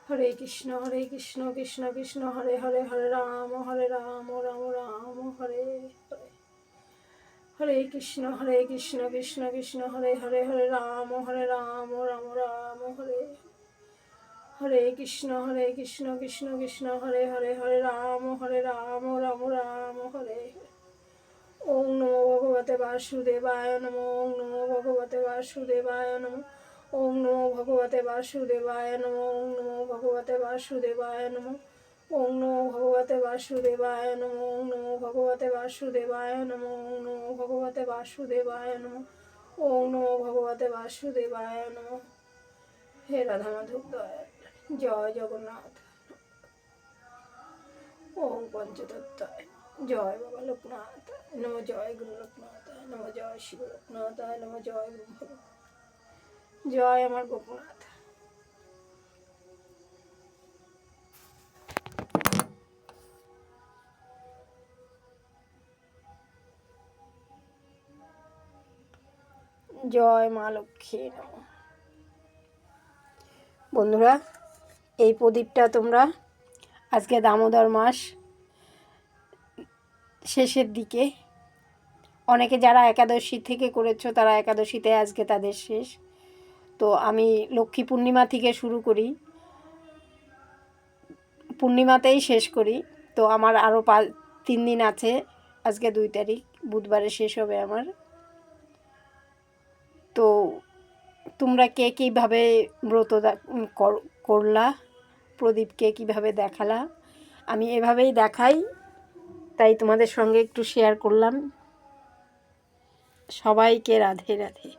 হরে কৃষ্ণ কৃষ্ণ কৃষ্ণ হরে হরে হরে রাম রাম রাম হরে হরে। হরে কৃষ্ণ কৃষ্ণ কৃষ্ণ হরে হরে হরে রাম রাম রাম হরে। হরে কৃষ্ণ কৃষ্ণ কৃষ্ণ হরে হরে হরে রাম রাম রাম হরে। ওং নমো ভগবতে বাসুদেবায় নমো। ওং নমো ভগবতে বাসুদেবায় নমো। ওং নমো ভগবতে বাসুদেবায় নমো। ওং নমো ভগবতে বাসুদেবায় নমো। ওং নমো ভগবতে বাসুদেবায় নমো। ওং নমো ভগবতে বাসুদেবায় নমো। ওং নমো ভগবতে বাসুদেবায় নমো। ওং নমো ভগবতে বাসুদেবায় নমো। হে রাধা মাধব দয়াল, জয় জগন্নাথ। ওম পঞ্চতত্ত্বায় জয় বাবা লোকনাথ নম। জয় গুরু লোকনাথ নম। জয় শিব লোকনাথ নম। জয় ব্রহ্ম, জয় আমার গোপনাথ। জয় মা লক্ষ্মী নম। বন্ধুরা, এই প্রদীপটা তোমরা আজকে দামোদর মাস শেষের দিকে, অনেকে যারা একাদশী থেকে করেছো তারা একাদশীতে আজকে তাদের শেষ। তো আমি লক্ষ্মী পূর্ণিমা থেকে শুরু করি, পূর্ণিমাতেই শেষ করি। তো আমার আরও 3 দিন আছে। আজকে 2 তারিখ, বুধবারে শেষ হবে আমার। তো তোমরা কে কীভাবে ব্রত করলা, প্রদীপকে কীভাবে দেখালা, আমি এভাবেই দেখাই, তাই তোমাদের সঙ্গে একটু শেয়ার করলাম। সবাইকে রাধে রাধে।